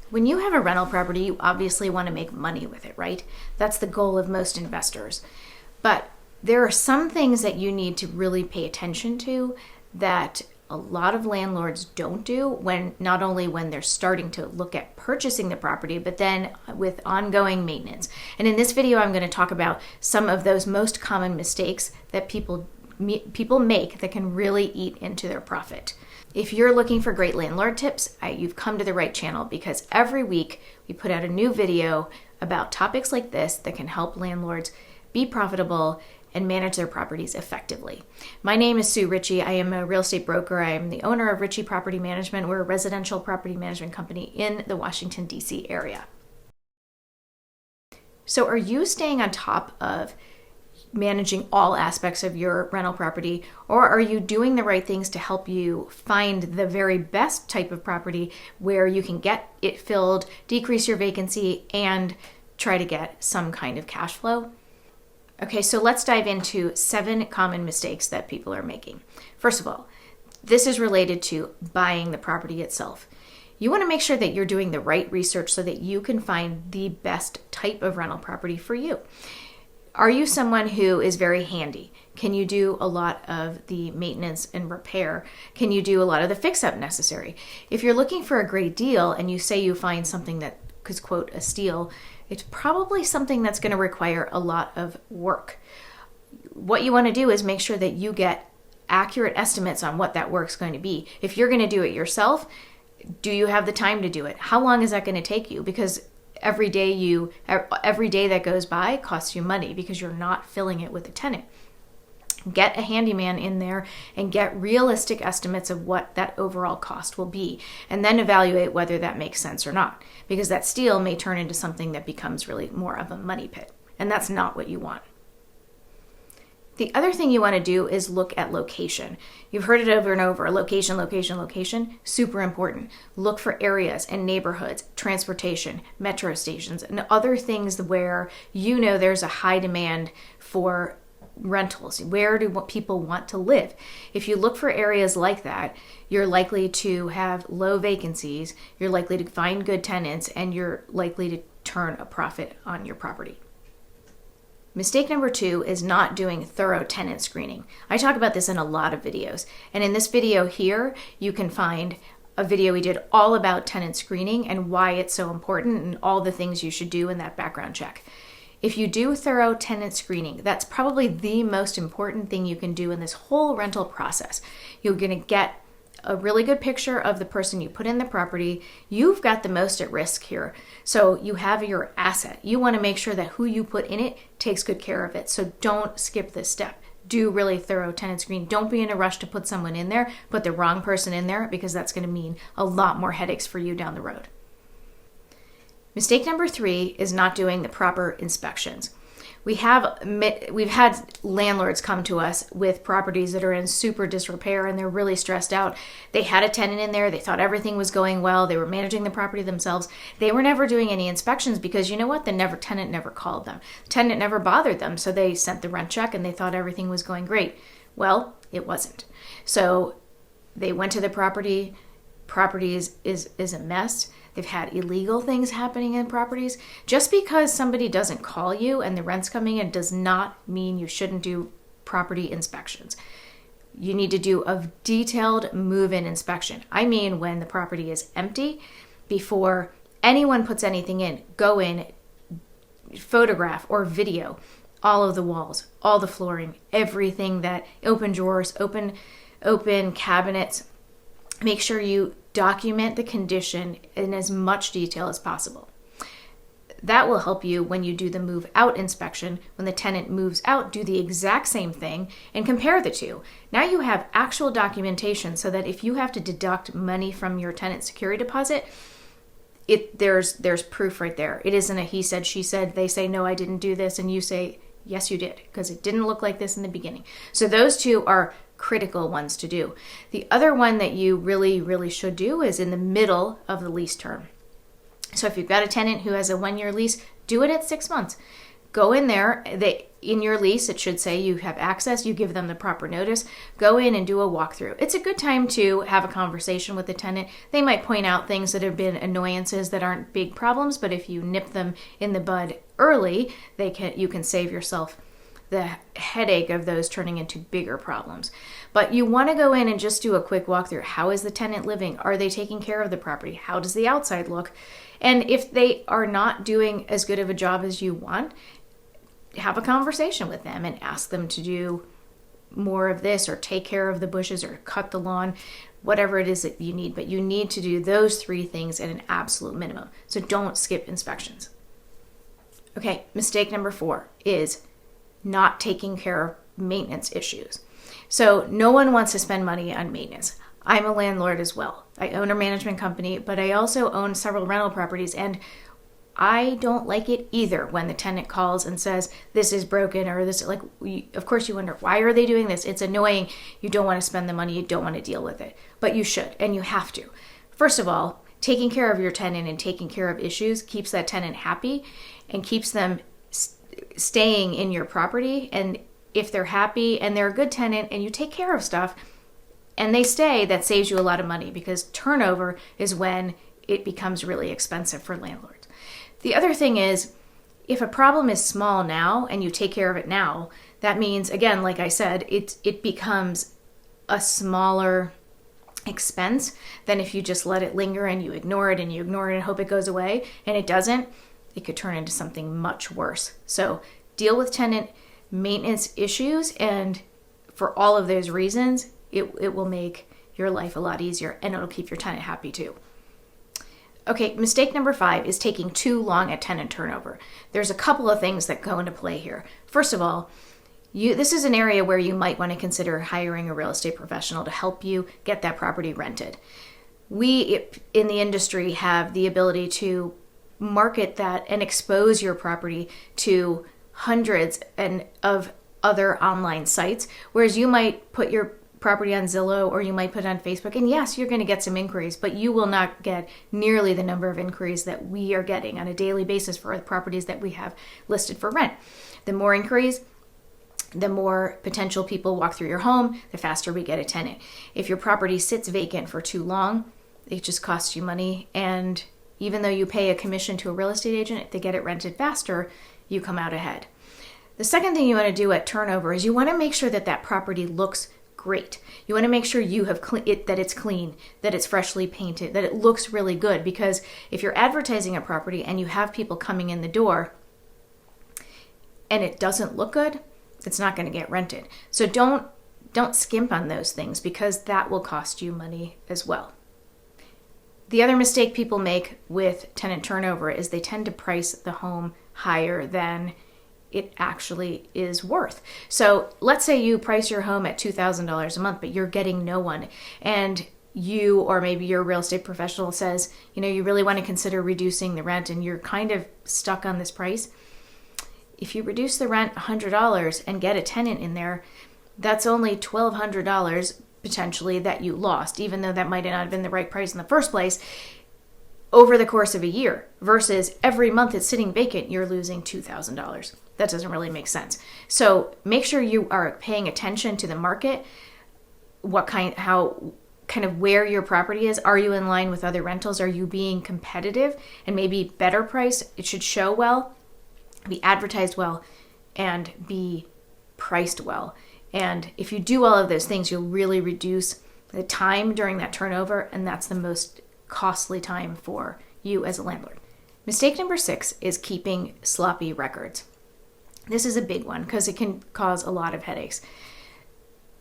When you have a rental property, you obviously want to make money with it, right? That's the goal of most investors. But there are some things that you need to really pay attention to that a lot of landlords don't do, when not only when they're starting to look at purchasing the property, but then with ongoing maintenance. And in this video, I'm going to talk about some of those most common mistakes that people make that can really eat into their profit. If you're looking for great landlord tips, you've come to the right channel, because every week we put out a new video about topics like this that can help landlords be profitable and manage their properties effectively. My name is Sue Richey. I am a real estate broker. I am the owner of Richey Property Management. We're a residential property management company in the Washington, D.C. area. So are you staying on top of managing all aspects of your rental property, or are you doing the right things to help you find the very best type of property where you can get it filled, decrease your vacancy, and try to get some kind of cash flow? Okay, so let's dive into 7 common mistakes that people are making. First of all, this is related to buying the property itself. You want to make sure that you're doing the right research so that you can find the best type of rental property for you. Are you someone who is very handy? Can you do a lot of the maintenance and repair? Can you do a lot of the fix-up necessary? If you're looking for a great deal and you say you find something that is, quote, a steal, it's probably something that's going to require a lot of work. What you want to do is make sure that you get accurate estimates on what that work's going to be. If you're going to do it yourself, do you have the time to do it? How long is that going to take you? Because every day that goes by costs you money because you're not filling it with a tenant. Get a handyman in there and get realistic estimates of what that overall cost will be, and then evaluate whether that makes sense or not, because that steal may turn into something that becomes really more of a money pit, and that's not what you want. The other thing you want to do is look at location. You've heard it over and over, location, location, location, super important. Look for areas and neighborhoods, transportation, metro stations, and other things where you know there's a high demand for rentals. Where do people want to live? If you look for areas like that, you're likely to have low vacancies, you're likely to find good tenants, and you're likely to turn a profit on your property. Mistake number 2 is not doing thorough tenant screening. I talk about this in a lot of videos, and in this video here, you can find a video we did all about tenant screening and why it's so important and all the things you should do in that background check. If you do thorough tenant screening, that's probably the most important thing you can do in this whole rental process. You're going to get a really good picture of the person you put in the property. You've got the most at risk here. So you have your asset. You want to make sure that who you put in it takes good care of it. So don't skip this step. Do really thorough tenant screening. Don't be in a rush to put someone in there, put the wrong person in there, because that's going to mean a lot more headaches for you down the road. Mistake number 3 is not doing the proper inspections. We've had landlords come to us with properties that are in super disrepair and they're really stressed out. They had a tenant in there. They thought everything was going well. They were managing the property themselves. They were never doing any inspections because you know what? The tenant never called them. The tenant never bothered them. So they sent the rent check and they thought everything was going great. Well, it wasn't. So they went to the property. Property is a mess. They've had illegal things happening in properties. Just because somebody doesn't call you and the rent's coming in does not mean you shouldn't do property inspections. You need to do a detailed move-in inspection. I mean, when the property is empty, before anyone puts anything in, go in, photograph or video all of the walls, all the flooring, everything that open drawers, open cabinets. Make sure you document the condition in as much detail as possible. That will help you when you do the move out inspection. When the tenant moves out, do the exact same thing and compare the two. Now you have actual documentation so that if you have to deduct money from your tenant security deposit, there's proof right there. It isn't a he said, she said, they say, no, I didn't do this, and you say, yes, you did, because it didn't look like this in the beginning. So those two are critical ones to do. The other one that you really, really should do is in the middle of the lease term. So if you've got a tenant who has a 1-year lease, do it at 6 months. Go in there. in your lease, it should say you have access, you give them the proper notice, go in and do a walkthrough. It's a good time to have a conversation with the tenant. They might point out things that have been annoyances that aren't big problems, but if you nip them in the bud early, you can save yourself the headache of those turning into bigger problems. But you want to go in and just do a quick walkthrough. How is the tenant living? Are they taking care of the property? How does the outside look? And if they are not doing as good of a job as you want, have a conversation with them and ask them to do more of this, or take care of the bushes, or cut the lawn, whatever it is that you need. But you need to do those 3 things at an absolute minimum. So don't skip inspections. Okay, mistake number 4 is not taking care of maintenance issues. So no one wants to spend money on maintenance. I'm a landlord as well. I own a management company, but I also own several rental properties, and I don't like it either when the tenant calls and says, this is broken, or this, like, of course you wonder, why are they doing this? It's annoying. You don't want to spend the money. You don't want to deal with it, but you should, and you have to. First of all, taking care of your tenant and taking care of issues keeps that tenant happy and keeps them staying in your property. And if they're happy and they're a good tenant and you take care of stuff and they stay, that saves you a lot of money, because turnover is when it becomes really expensive for landlords. The other thing is, if a problem is small now and you take care of it now, that means, again, like I said, it becomes a smaller expense than if you just let it linger and you ignore it and you ignore it and hope it goes away, and it doesn't. It could turn into something much worse. So deal with tenant maintenance issues, and for all of those reasons, it will make your life a lot easier, and it'll keep your tenant happy too. Okay, mistake number 5 is taking too long at tenant turnover. There's a couple of things that go into play here. First of all, this is an area where you might want to consider hiring a real estate professional to help you get that property rented. We in the industry have the ability to market that and expose your property to hundreds of other online sites, whereas you might put your property on Zillow or you might put it on Facebook, and yes, you're going to get some inquiries, but you will not get nearly the number of inquiries that we are getting on a daily basis for the properties that we have listed for rent. The more inquiries, the more potential people walk through your home, the faster we get a tenant. If your property sits vacant for too long, it just costs you money, and even though you pay a commission to a real estate agent, if they get it rented faster, you come out ahead. The second thing you want to do at turnover is you want to make sure that that property looks great. You want to make sure you have that it's clean, that it's freshly painted, that it looks really good, because if you're advertising a property and you have people coming in the door and it doesn't look good, it's not going to get rented. So don't skimp on those things, because that will cost you money as well. The other mistake people make with tenant turnover is they tend to price the home higher than it actually is worth. So let's say you price your home at $2,000 a month, but you're getting no one. And you, or maybe your real estate professional says, you really want to consider reducing the rent and you're kind of stuck on this price. If you reduce the rent $100 and get a tenant in there, that's only $1,200 potentially that you lost, even though that might not have been the right price in the first place, over the course of a year, versus every month it's sitting vacant, you're losing $2,000. That doesn't really make sense. So make sure you are paying attention to the market, where your property is. Are you in line with other rentals? Are you being competitive and maybe better price? It should show well, be advertised well, and be priced well. And if you do all of those things, you'll really reduce the time during that turnover, and that's the most costly time for you as a landlord. Mistake number 6 is keeping sloppy records. This is a big one because it can cause a lot of headaches.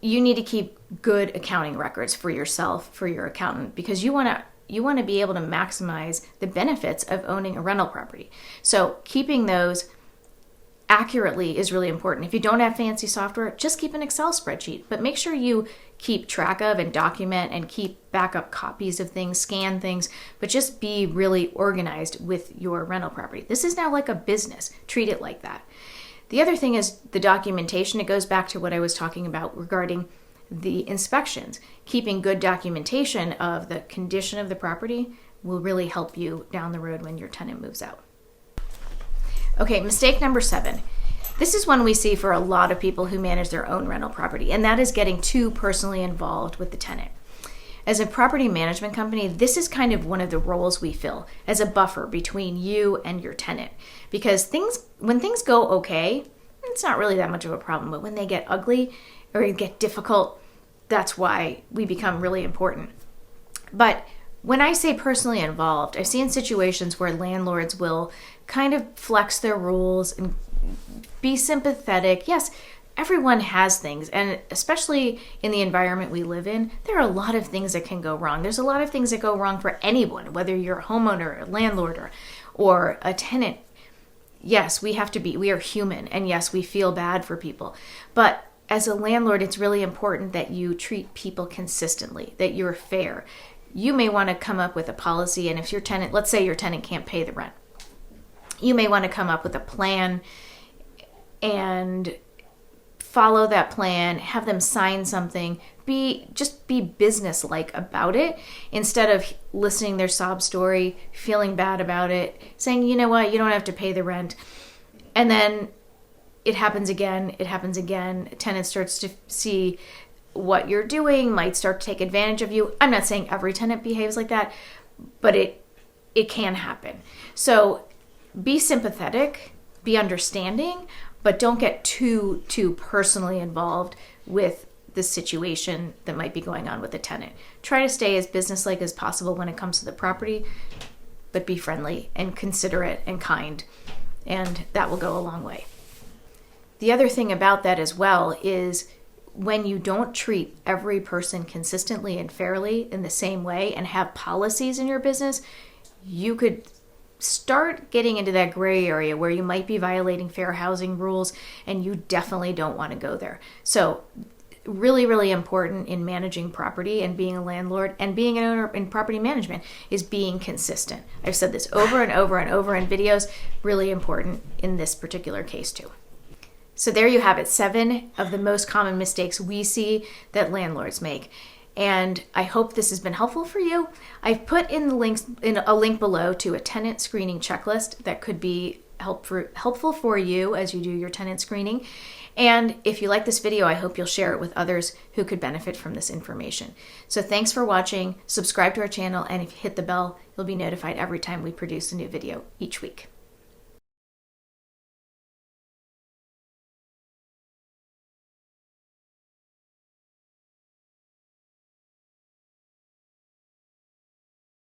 You need to keep good accounting records for yourself, for your accountant, because you want to be able to maximize the benefits of owning a rental property. So keeping those accurately is really important. If you don't have fancy software, just keep an Excel spreadsheet, but make sure you keep track of and document and keep backup copies of things, scan things, but just be really organized with your rental property. This is now like a business. Treat it like that. The other thing is the documentation. It goes back to what I was talking about regarding the inspections. Keeping good documentation of the condition of the property will really help you down the road when your tenant moves out. Okay, mistake number 7. This is one we see for a lot of people who manage their own rental property, and that is getting too personally involved with the tenant. As a property management company, this is kind of one of the roles we fill as a buffer between you and your tenant. Because when things go okay, it's not really that much of a problem, but when they get ugly or get difficult, that's why we become really important. But when I say personally involved, I've seen situations where landlords will kind of flex their rules and be sympathetic. Yes, everyone has things, and especially in the environment we live in, there are a lot of things that can go wrong. There's a lot of things that go wrong for anyone, whether you're a homeowner, a landlord, or a tenant. Yes, we are human, and yes, we feel bad for people. But as a landlord, it's really important that you treat people consistently, that you're fair. You may want to come up with a policy, and if your tenant, let's say your tenant can't pay the rent, you may want to come up with a plan and follow that plan, have them sign something, just be business-like about it instead of listening their sob story, feeling bad about it, saying, you know what, you don't have to pay the rent. And then it happens again. A tenant starts to see what you're doing, might start to take advantage of you. I'm not saying every tenant behaves like that, but it can happen. So be sympathetic, be understanding, but don't get too personally involved with the situation that might be going on with the tenant. Try to stay as businesslike as possible when it comes to the property, but be friendly and considerate and kind, and that will go a long way. The other thing about that as well is when you don't treat every person consistently and fairly in the same way and have policies in your business, you could start getting into that gray area where you might be violating fair housing rules, and you definitely don't want to go there. So really, really important in managing property and being a landlord and being an owner in property management is being consistent. I've said this over and over and over in videos, really important in this particular case too. So there you have it, 7 of the most common mistakes we see that landlords make. And I hope this has been helpful for you. I've put in a link below to a tenant screening checklist that could be helpful for you as you do your tenant screening. And if you like this video, I hope you'll share it with others who could benefit from this information. So thanks for watching. Subscribe to our channel, and if you hit the bell, you'll be notified every time we produce a new video each week.